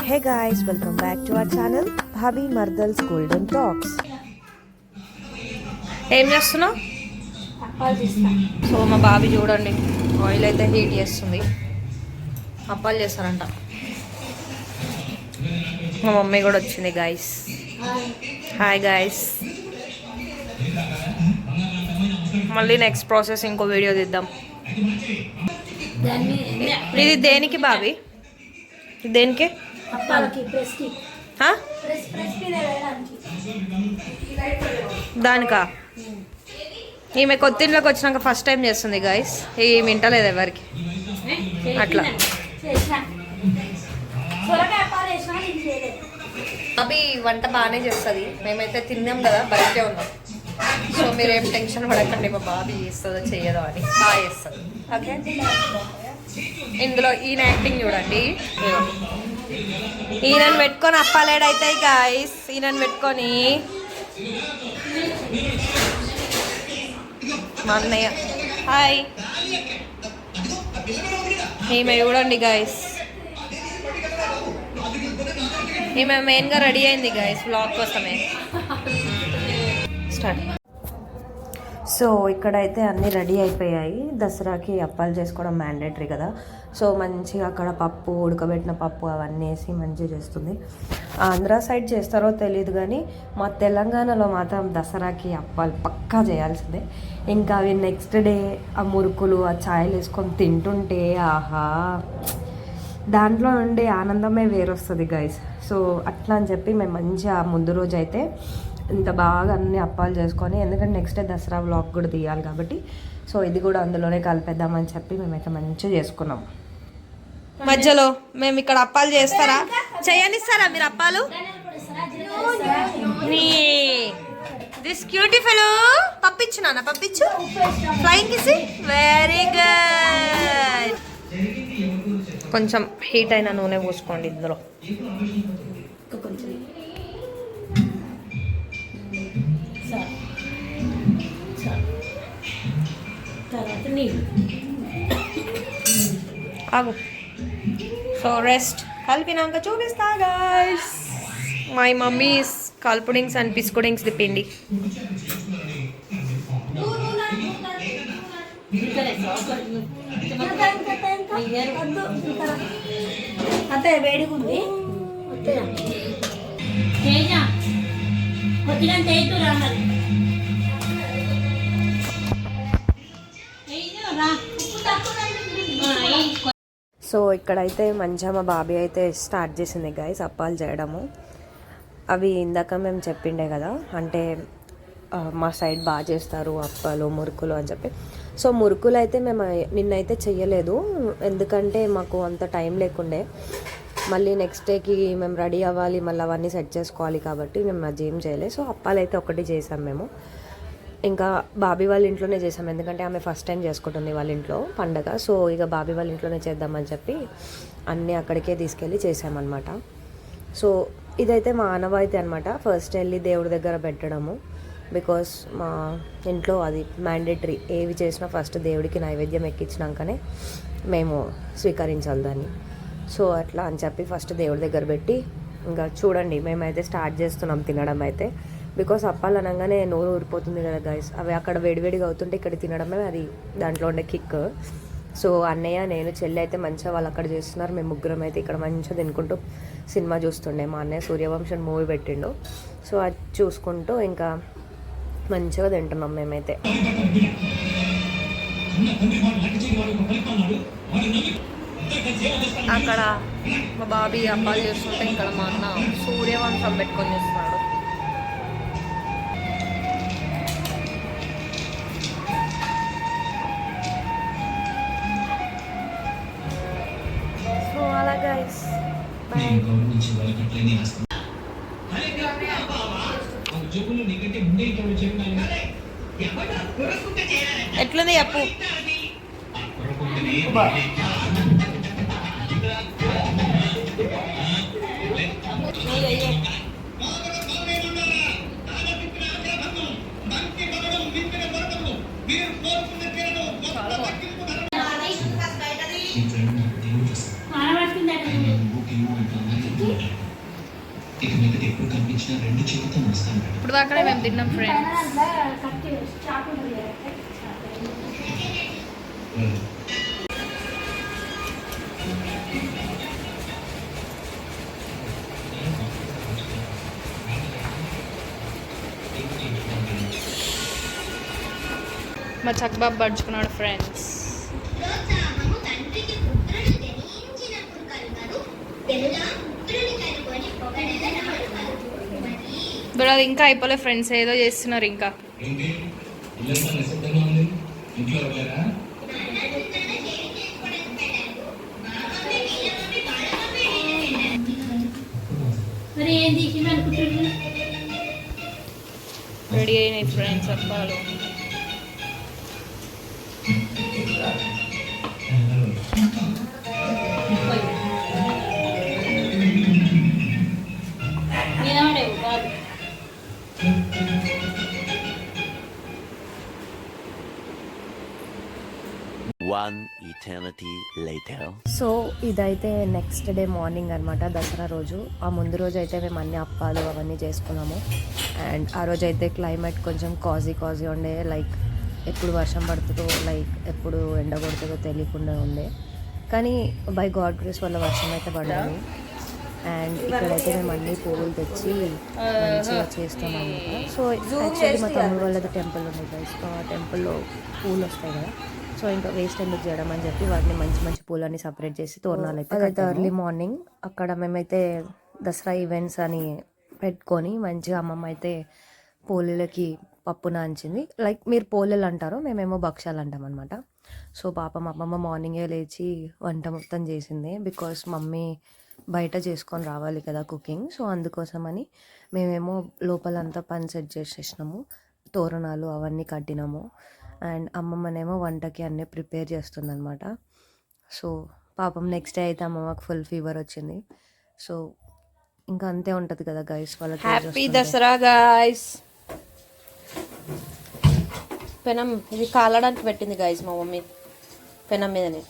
Hey guys, welcome back to our channel Bhabi Mardal's Golden Talks. ఏం చేస్తున్నావు? So మా బాబీ చూడండి ఆయిల్ అయితే హీట్ చేస్తుంది, అప్పాలు చేస్తారంట. మా మమ్మీ కూడా వచ్చింది గాయస్. Hi guys. మళ్ళీ నెక్స్ట్ ప్రాసెస్ ఇంకో వీడియో తీద్దాం. ఇది దేనికి బాబీ? దేనికి? దానికా? ఈమె కొత్తింట్లోకి వచ్చినాక ఫస్ట్ టైం చేస్తుంది గాయస్. ఈ వింటలేదు ఎవరికి అట్లా. అవి వంట బాగానే చేస్తుంది, మేమైతే తిన్నాం కదా, బయటే ఉన్నాం. సో మీరేం టెన్షన్ పడకండి, మా బాబీ చేస్తుందో చెయ్యదో అని. బాగా చేస్తుంది. ఓకే, ఇందులో ఈయన యాక్టింగ్ చూడండి. ఈయనను పెట్టుకొని అప్పాలేడైతాయి గాయస్. ఈయనను పెట్టుకొని మా అన్నయ్య. హాయ్. ఈమె చూడండి గాయస్, ఈమె మెయిన్గా రెడీ అయింది గాయస్ వ్లాగ్ కోసమే. స్టార్ట్. సో ఇక్కడైతే అన్నీ రెడీ అయిపోయాయి. దసరాకి అప్పాలు చేసుకోవడం మ్యాండేటరీ కదా. సో మంచిగా అక్కడ పప్పు, ఉడకబెట్టిన పప్పు అవన్నీ వేసి మంచిగా చేస్తుంది. ఆంధ్ర సైడ్ చేస్తారో తెలియదు కానీ మా తెలంగాణలో మాత్రం దసరాకి అప్పాలు పక్కా చేయాల్సిందే. ఇంకా అవి నెక్స్ట్ డే ఆ మురుకులు, ఆ ఛాయలు వేసుకొని తింటుంటే ఆహా, దాంట్లో ఉండే ఆనందమే వేరొస్తుంది గైస్. సో అట్లా అని చెప్పి మేము మంచిగా ముందు రోజు అయితే ఇంత బాగా అన్ని అప్పాలు చేసుకొని, ఎందుకంటే నెక్స్ట్ డే దసరా వ్లాగ్ కూడా తీయాలి కాబట్టి, సో ఇది కూడా అందులోనే కలిపేద్దామని చెప్పి మేమైతే మంచిగా చేసుకున్నాం. మధ్యలో మేము ఇక్కడ అప్పాలు చేస్తారా, చేయనిస్తారా మీరు అప్పాలు? దిస్ క్యూటిఫుల్ పంపించు నాన్న, పంపించు. Flying kiss. Very good. కొంచెం హీట్ అయిన నూనె పోసుకోండి ఇందులో. ఆగు. సో రెస్ట్ కలిపినాక చూపిస్తా గైస్. మై మమ్మీస్ కాల్పుడింగ్స్ అండ్ పిస్కుడింగ్స్ తిప్పింది. అంతే వేడిగుంది. సో ఇక్కడైతే మంచిగా మా బాబీ అయితే స్టార్ట్ చేసింది గైస్ అప్పాలు చేయడము. అవి ఇందాక మేము చెప్పిండే కదా, అంటే మా సైడ్ బాగా చేస్తారు అప్పాలు, మురుకులు అని చెప్పి. సో మురుకులు అయితే మేము నిన్నైతే చెయ్యలేదు, ఎందుకంటే మాకు అంత టైం లేకుండే. మళ్ళీ నెక్స్ట్ డేకి మేము రెడీ అవ్వాలి, మళ్ళీ అవన్నీ సెట్ చేసుకోవాలి కాబట్టి మేము అది ఏం చేయలేదు. సో అప్పాలు అయితే ఒకటి చేసాం మేము. ఇంకా బాబీ వాళ్ళ ఇంట్లోనే చేసాం, ఎందుకంటే ఆమె ఫస్ట్ టైం చేసుకుంటుంది వాళ్ళ ఇంట్లో పండగ. సో ఇక బాబీ వాళ్ళ ఇంట్లోనే చేద్దామని చెప్పి అన్నీ అక్కడికే తీసుకెళ్ళి చేసామన్నమాట. సో ఇదైతే మా ఆనవాయితీ అనమాట, ఫస్ట్ వెళ్ళి దేవుడి దగ్గర పెట్టడము. బికాస్ మా ఇంట్లో అది మ్యాండేటరీ, ఏవి చేసినా ఫస్ట్ దేవుడికి నైవేద్యం ఎక్కించినాకనే మేము స్వీకరించాలి దాన్ని. సో అట్లా అని చెప్పి ఫస్ట్ దేవుడి దగ్గర పెట్టి ఇంకా చూడండి మేమైతే స్టార్ట్ చేస్తున్నాం తినడం అయితే. బికాస్ అప్పాలు అనగానే నోరు ఊరిపోతుంది కదా గైస్. అవి అక్కడ వేడివేడిగా అవుతుంటే ఇక్కడ తినడమే అది దాంట్లో ఉండే కిక్. సో అన్నయ్య, నేను, చెల్లి అయితే మంచిగా వాళ్ళు అక్కడ చేస్తున్నారు, మేము ముగ్గురం అయితే ఇక్కడ మంచిగా తినుకుంటూ సినిమా చూస్తుండే. మా అన్నయ్య సూర్యవంశం మూవీ పెట్టిండు, సో అది చూసుకుంటూ ఇంకా మంచిగా తింటున్నాం మేమైతే. అక్కడ మా బాబీ అప్పాలు చేస్తుంటే ఇక్కడ మా అన్న సూర్యవంశం పెట్టుకొని చేస్తున్నాడు. సో అలా గైస్, ఎట్లుంది చెప్పు. ఇప్పుడు దాకానే మేము తిన్నాం ఫ్రెండ్స్. మా చక్కబాబు పడుచుకున్నాడు ఫ్రెండ్స్. బట్ అది ఇంకా అయిపోలే ఫ్రెండ్స్, ఏదో చేస్తున్నారు ఇంకా. రెడీ అయినాయి ఫ్రెండ్స్ అప్పాలు. One eternity later. సో ఇదైతే నెక్స్ట్ డే మార్నింగ్ అనమాట, దసరా రోజు. ఆ ముందు రోజు అయితే మేము అన్ని అప్పాలు అవన్నీ చేసుకున్నాము. అండ్ ఆ రోజు అయితే క్లైమేట్ కొంచెం కాజీ ఉండే, లైక్ ఎప్పుడు వర్షం పడుతుందో, లైక్ ఎప్పుడు ఎండ కొడుతుందో తెలియకుండా ఉండే. కానీ బై గాడ్ గ్రేస్ వల్ల వర్షం అయితే పడింది. అండ్ ఇక్కడైతే మేము అన్ని పువ్వులు తెచ్చి మంచిగా చేస్తామన్నమాట. సో యాక్చువల్లీ మా తమ్ముడు వాళ్ళది టెంపుల్ ఉంది గైస్. ఆ టెంపుల్లో పూలు వస్తాయి కదా, సో ఇంకా వేస్ట్ ఎందుకు చేయడం అని చెప్పి వాటిని మంచి మంచి పూలన్నీ సపరేట్ చేసి తోరణాలు అయితే ఎర్లీ మార్నింగ్ అక్కడ మేమైతే దసరా ఈవెంట్స్ అని పెట్టుకొని మంచిగా అమ్మమ్మ అయితే పోలీలకి పప్పు నాంచింది. లైక్ మీరు పోలేలు అంటారు, మేమేమో భక్ష్యాలు అంటాం అనమాట. సో పాపం అమ్మమ్మ మార్నింగే లేచి వంట మొత్తం చేసింది. బికాస్ మమ్మీ బయట చేసుకొని రావాలి కదా కుకింగ్. సో అందుకోసమని మేమేమో లోపలంతా పని సెట్ చేసేసినాము, తోరణాలు అవన్నీ కట్టినాము. అండ్ అమ్మమ్మనేమో వంటకి అన్నీ ప్రిపేర్ చేస్తుందన్నమాట. సో పాపం నెక్స్ట్ డే అయితే అమ్మమ్మకి ఫుల్ ఫీవర్ వచ్చింది. సో ఇంకా అంతే ఉంటుంది కదా గైస్ వాళ్ళకి. Happy Dasara guys. పెనం ఇది కాలడానికి పెట్టింది గైస్ మా మమ్మీ పెనం మీదనే.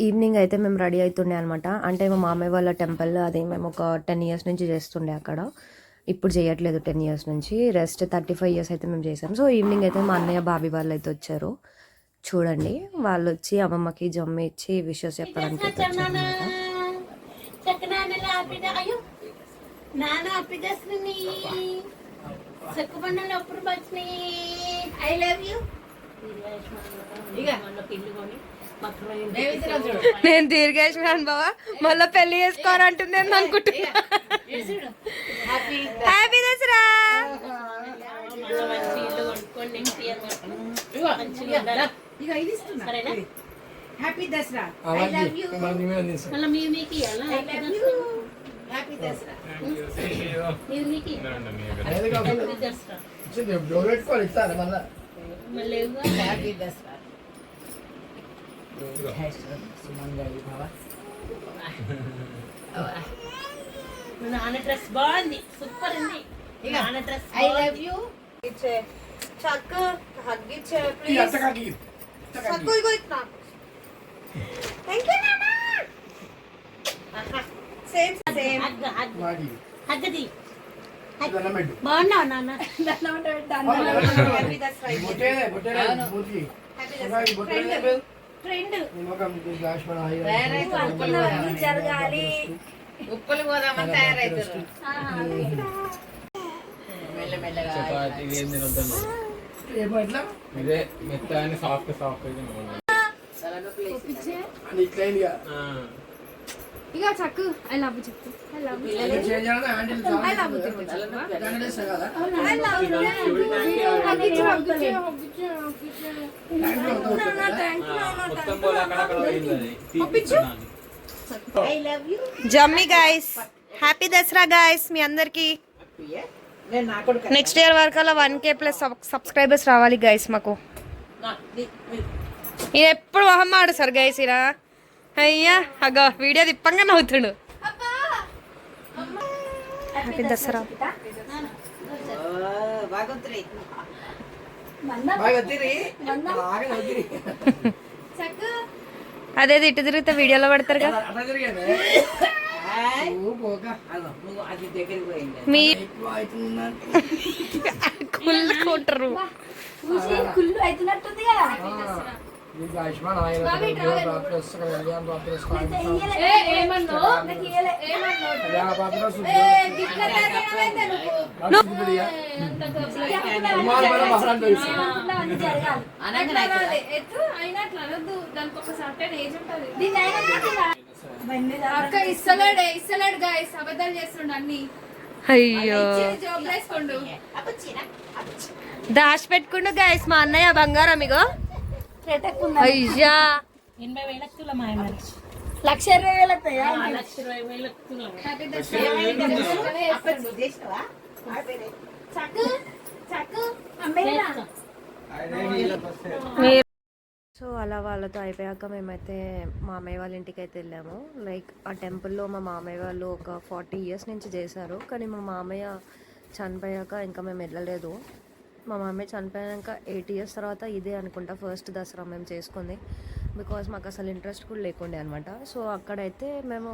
ఈవినింగ్ అయితే మేము రెడీ అవుతుండే అనమాట. అంటే మా మామయ్య వాళ్ళ టెంపుల్ అది మేము ఒక 10 years నుంచి చేస్తుండే అక్కడ. ఇప్పుడు చేయట్లేదు 10 years నుంచి, రెస్ట్ 35 years అయితే మేము చేసాం. సో ఈవినింగ్ అయితే మా అన్నయ్య బాబీ వాళ్ళు అయితే వచ్చారు. చూడండి, వాళ్ళు వచ్చి అమ్మమ్మకి జమ్మి ఇచ్చి విషెస్ చెప్పడానికి నేను దీర్ఘేశ్వరాను బావా మళ్ళీ పెళ్లి చేసుకోవాలంటుంది అనుకుంటున్నా. హ్యాపీ దసరా. హ్యాపీ దసరా. నాన్న డ్రెస్ బాగుంది, సూపర్ ఉంది. నాన్న డ్రెస్ ఐ లవ్ యూ. ఇచ్చే చక్కు హగ్గిచ్చే ప్లీజ్. చక్కు ఇగో ఇట్లా. థాంక్యూ నాన్న. సేమ్ సేమ్ హగ్ హగ్ హగ్గది. బాగున్నావు నాన్న. హ్యాపీ దసరా. ట్రెండ్ జరగాలి. ఉప్పులు పోదామని తయారైతారు. ఇక చక్కు ఐ లవ్ చెప్పు. ఐ లవ్ జమ్మి గైస్. హ్యాపీ దసరా గైస్ మీ అందరికి. నెక్స్ట్ ఇయర్ వరకు అలా 1K+ సబ్స్క్రైబర్స్ రావాలి గైస్ మాకు. ఈయన ఎప్పుడు మొహం ఆడుస్తారు గైస్. ఈయన అయ్యా అగో వీడియో తిప్పంగా నవ్వుతాడు. హ్యాపీ దసరా. అదే ఇటు తిరిగితే వీడియోలో పడతారుగా అది దగ్గరికి పోయింది. మీ కుళ్ళుకుంటారు. కుళ్ళు అవుతున్నట్టుంది కదా. అక్క ఇస్తలేడు గాయస్, అబద్ధాలు చేస్తుండ అన్ని. అయ్యో జాబ్ వేసుకోండు. దాచి పెట్టుకుంటూ గైస్ మా అన్నయ్య బంగారం ఇగో. అయ్యా 1,20,000 సో అలా వాళ్ళతో అయిపోయాక మేమైతే మామయ్య వాళ్ళ ఇంటికి అయితే వెళ్ళాము. లైక్ ఆ టెంపుల్లో మా మామయ్య వాళ్ళు ఒక 40 years నుంచి చేశారు. కానీ మా మామయ్య చనిపోయాక ఇంకా మేము వెళ్ళలేదు. మా మామయ్య చనిపోయాక 8 years తర్వాత ఇదే అనుకుంటా ఫస్ట్ దసరా మేము చేసుకుంది. బికాజ్ మాకు అసలు ఇంట్రెస్ట్ కూడా లేకుండే అనమాట. సో అక్కడైతే మేము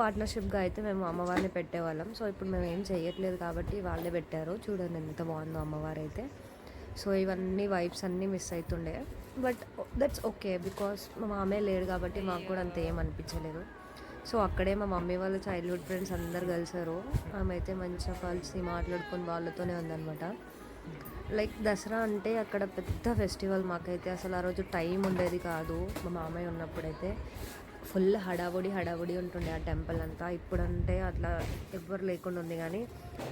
పార్ట్నర్షిప్గా అయితే మేము అమ్మవారిని పెట్టేవాళ్ళం. సో ఇప్పుడు మేము ఏం చేయట్లేదు కాబట్టి వాళ్ళే పెట్టారు. చూడండి ఎంత బాగుందో అమ్మవారు అయితే. సో ఇవన్నీ వైబ్స్ అన్నీ మిస్ అవుతుండే. బట్ దట్స్ ఓకే బికాస్ మా మామయ్య లేడు కాబట్టి మాకు కూడా అంత ఏం అనిపించలేదు. సో అక్కడే మా మమ్మీ వాళ్ళ చైల్డ్హుడ్ ఫ్రెండ్స్ అందరు కలిసారు. ఆమె అయితే మంచిగా కలిసి మాట్లాడుకొని వాళ్ళతోనే ఉందన్నమాట. లైక్ దసరా అంటే అక్కడ పెద్ద ఫెస్టివల్. మాకైతే అసలు ఆ రోజు టైం ఉండేది కాదు. మా మామయ్య ఉన్నప్పుడైతే ఫుల్ హడావుడి ఉంటుండే ఆ టెంపుల్ అంతా. ఇప్పుడంటే అట్లా ఎవ్వరు లేకుండా ఉంది, కానీ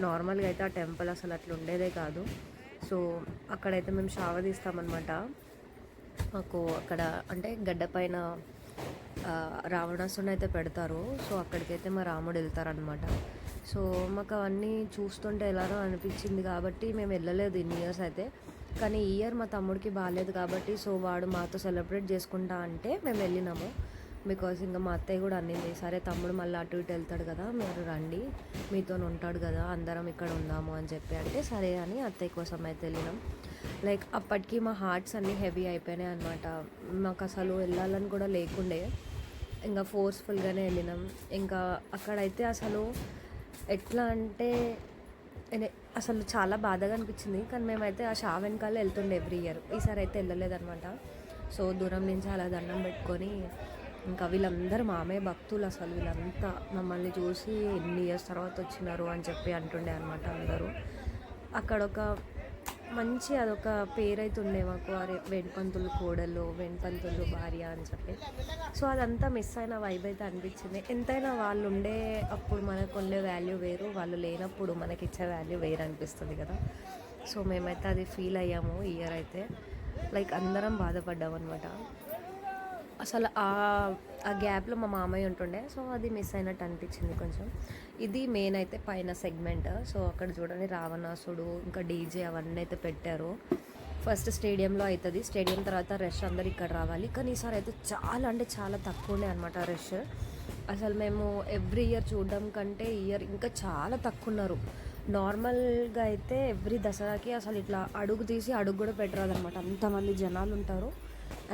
నార్మల్గా అయితే ఆ టెంపుల్ అసలు అట్లా ఉండేదే కాదు. సో అక్కడైతే మేము షావ తీస్తామన్నమాట. మాకు అక్కడ అంటే గడ్డ పైన రావణాసుని అయితే పెడతారు. సో అక్కడికైతే మా రాముడు వెళ్తారనమాట. సో మాకు అవన్నీ చూస్తుంటే ఎలానో అనిపించింది కాబట్టి మేము వెళ్ళలేదు ఇన్ని ఇయర్స్ అయితే. కానీ ఈ ఇయర్ మా తమ్ముడికి బాగాలేదు కాబట్టి సో వాడు మాతో సెలబ్రేట్ చేసుకుంటా అంటే మేము వెళ్ళినాము. బికాజ్ ఇంకా మా అత్తయ్య కూడా అన్నింది, సరే తమ్ముడు మళ్ళీ అటు ఇటు వెళ్తాడు కదా, మీరు రండి, మీతో ఉంటాడు కదా, అందరం ఇక్కడ ఉందాము అని చెప్పి అంటే సరే అని అత్తయ్య కోసం అయితే వెళ్ళినాం. లైక్ అప్పటికి మా హార్ట్స్ అన్నీ హెవీ అయిపోయినాయి అనమాట. మాకు అసలు వెళ్ళాలని కూడా లేకుండే, ఇంకా ఫోర్స్ఫుల్గానే వెళ్ళినాం. ఇంకా అక్కడైతే అసలు ఎట్లా అంటే అసలు చాలా బాధగా అనిపించింది. కానీ మేమైతే ఆ షా వెనకాల వెళ్తుండే ఎవ్రీ ఇయర్. ఈసారి అయితే వెళ్ళలేదన్నమాట. సో దూరం నుంచి అలా దండం పెట్టుకొని ఇంకా వీళ్ళందరూ మామయ్య భక్తులు. అసలు వీళ్ళంతా మమ్మల్ని చూసి ఎన్ని ఇయర్స్ తర్వాత వచ్చినారు అని చెప్పి అంటుండే అనమాట అందరూ. అక్కడ ఒక మంచి అదొక పేరైతే ఉండే మాకు, అరే వెండిపంతులు కోడలు, వెండిపంతులు భార్య అని చెప్పి. సో అదంతా మిస్ అయిన వైబ్ అయితే అనిపించింది. ఎంతైనా వాళ్ళు ఉండే అప్పుడు మనకు ఉండే వాల్యూ వేరు, వాళ్ళు లేనప్పుడు మనకి ఇచ్చే వాల్యూ వేరు అనిపిస్తుంది కదా. సో మేమైతే అది ఫీల్ అయ్యాము ఈ ఇయర్ అయితే. లైక్ అందరం బాధపడ్డాం అనమాట. అసలు ఆ గ్యాప్లో మా మామయ్య ఉంటుండే, సో అది మిస్ అయినట్టు అనిపించింది కొంచెం. ఇది మెయిన్ అయితే పైన సెగ్మెంట్. సో అక్కడ చూడండి రావణాసుడు ఇంకా డీజే అవన్నీ అయితే పెట్టారు. ఫస్ట్ స్టేడియంలో అవుతుంది, స్టేడియం తర్వాత రష్ అందరు ఇక్కడ రావాలి. కానీ ఈసారి అయితే చాలా అంటే చాలా తక్కువ ఉండే అనమాట రష్. అసలు మేము ఎవ్రీ ఇయర్ చూడడం కంటే ఈ ఇయర్ ఇంకా చాలా తక్కువ ఉన్నారు. నార్మల్గా అయితే ఎవ్రీ దసరాకి అసలు ఇట్లా అడుగు తీసి అడుగు కూడా పెట్టరాదనమాట, అంతమంది జనాలు ఉంటారు.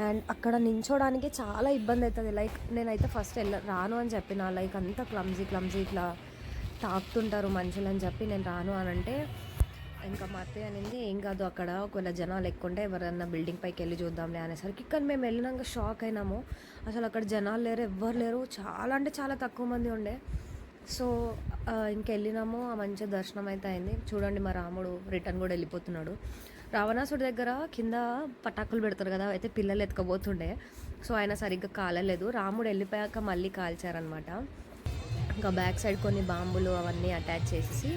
అండ్ అక్కడ నించోడానికి చాలా ఇబ్బంది అవుతుంది. లైక్ నేనైతే ఫస్ట్ రాను అని చెప్పిన, లైక్ అంతా క్లమ్జీ ఇట్లా తాకుతుంటారు మనుషులు అని చెప్పి నేను రాను అని అంటే, ఇంకా మా అత్తయ్య అనింది ఏం కాదు అక్కడ ఒకవేళ జనాలు ఎక్కువ ఉంటే ఎవరన్నా బిల్డింగ్ పైకి వెళ్ళి చూద్దాంలే అనేసరికి, కానీ మేము వెళ్ళినాక షాక్ అయినాము. అసలు అక్కడ జనాలు లేరు, ఎవ్వరు లేరు, చాలా అంటే చాలా తక్కువ మంది ఉండే. సో ఇంకెళ్ళినాము, ఆ మంచి దర్శనం అయితే అయింది. చూడండి మా రాముడు రిటర్న్ కూడా వెళ్ళిపోతున్నాడు. రావణాసుడి దగ్గర కింద పటాకులు పెడతారు కదా, అయితే పిల్లలు ఎత్తుకపోతుండే. సో ఆయన సరిగ్గా కాలలేదు. రాముడు వెళ్ళిపోయాక మళ్ళీ కాల్చారనమాట. ఇంకా బ్యాక్ సైడ్ కొన్ని బాంబులు అవన్నీ అటాచ్ చేసేసి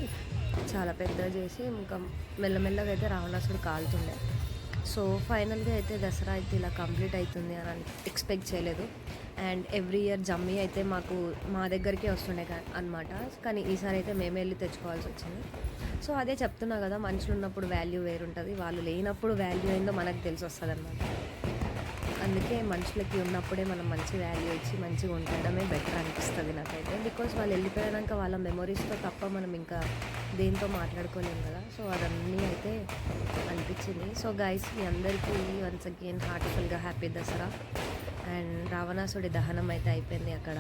చాలా పెద్దగా చేసి ఇంకా మెల్లమెల్లగా అయితే రావణాసుడు కాలుతుండే. సో ఫైనల్గా అయితే దసరా అయితే ఇలా కంప్లీట్ అవుతుంది అని ఎక్స్పెక్ట్ చేయలేదు. అండ్ ఎవ్రీ ఇయర్ జమ్మి అయితే మా దగ్గరికే వస్తుండే అనమాట. కానీ ఈసారి అయితే మేమే వెళ్ళి తెచ్చుకోవాల్సి వచ్చింది. సో అదే చెప్తున్నా కదా, మనుషులు ఉన్నప్పుడు వాల్యూ వేరుంటుంది, వాళ్ళు లేనప్పుడు వాల్యూ ఏందో మనకు తెలిసి వస్తుంది అనమాట. అందుకే మనుషులకి ఉన్నప్పుడే మనం మంచి వాల్యూ ఇచ్చి మంచిగా ఉండడమే బెటర్ అనిపిస్తుంది నాకైతే. బికాస్ వాళ్ళు వెళ్ళిపోయాక వాళ్ళ మెమొరీస్తో తప్ప మనం ఇంకా దేంతో మాట్లాడుకోలేము కదా. సో అదన్నీ అయితే అనిపించింది. సో గైస్, మీ అందరికీ వన్స్ అగైన్ హార్ట్ఫుల్గా హ్యాపీ దసరా. అండ్ రావణాసుడి దహనం అయితే అయిపోయింది అక్కడ.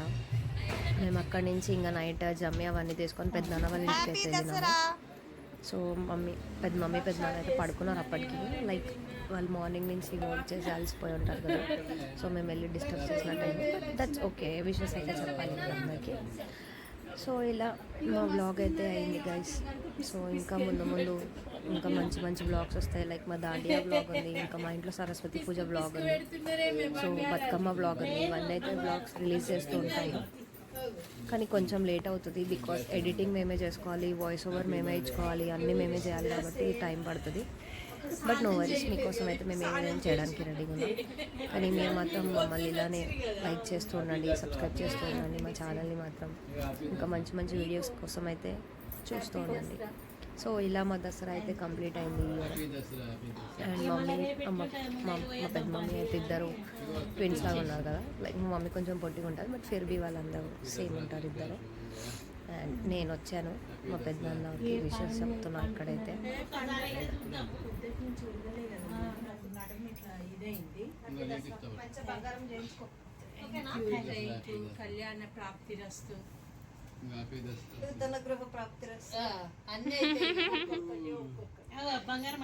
మేము అక్కడి నుంచి ఇంకా నైట్ జమ్మి అవన్నీ తీసుకొని పెద్దనాన్న వాళ్ళ ఇంటికి అయితే వెళ్ళినాము. సో పెద్ద మమ్మీ పెద్దనాన్న అయితే పడుకున్నారు అప్పటికి. లైక్ వాళ్ళు మార్నింగ్ నుంచి వర్క్ చేసి అలసిపోయి ఉంటారు కదా. సో మేము వెళ్ళి డిస్టర్బ్ చేసినట్టు అయింది. బట్ దట్స్ ఓకే, విషెస్ అయితే చెప్పాలి అందరికీ. సో ఇలా మా బ్లాగ్ అయితే అయింది గైస్. సో ఇంకా ముందు ముందు ఇంకా మంచి మంచి బ్లాగ్స్ వస్తాయి. లైక్ మా దాండియా బ్లాగ్ ఉంది, ఇంకా మా ఇంట్లో సరస్వతి పూజ బ్లాగ్ ఉంది, సో బతుకమ్మ బ్లాగ్ ఉంది. ఇవన్నీ అయితే బ్లాగ్స్ రిలీజ్ చేస్తూ ఉంటాయి. కానీ కొంచెం లేట్ అవుతుంది బికాస్ ఎడిటింగ్ మేమే చేసుకోవాలి, వాయిస్ ఓవర్ మేమే ఇచ్చుకోవాలి, అన్నీ మేమే చేయాలి కాబట్టి టైం పడుతుంది. బట్ నో వరీస్, మీకోసం అయితే మేము ఏమైనా చేయడానికి రెడీగా ఉన్నాం. కానీ మీరు మాత్రం మమ్మల్ని ఇలానే లైక్ చేస్తూ ఉండండి, సబ్స్క్రైబ్ చేస్తూ ఉండండి మా ఛానల్ని మాత్రం. ఇంకా మంచి మంచి వీడియోస్ కోసం అయితే చూస్తూ ఉండండి. సో ఇలా మా దసరా అయితే కంప్లీట్ అయింది ఈ ఇయర్. అండ్ మా పెద్ద మమ్మీ అయితే ఇద్దరు ట్విన్స్ లాగా ఉన్నారు కదా. లైక్ మా మమ్మీ కొంచెం పొట్టిగా ఉంటుంది, బట్ ఫిర్బీ వాళ్ళందరూ సేమ్ ఉంటారు ఇద్దరు. అండ్ నేను వచ్చాను, మా పెద్దనాన్నకి విషెస్ చెప్తున్నా అక్కడైతే. కళ్యాణ ప్రాప్తి రస్తు, గృహ ప్రాప్తి బంగారం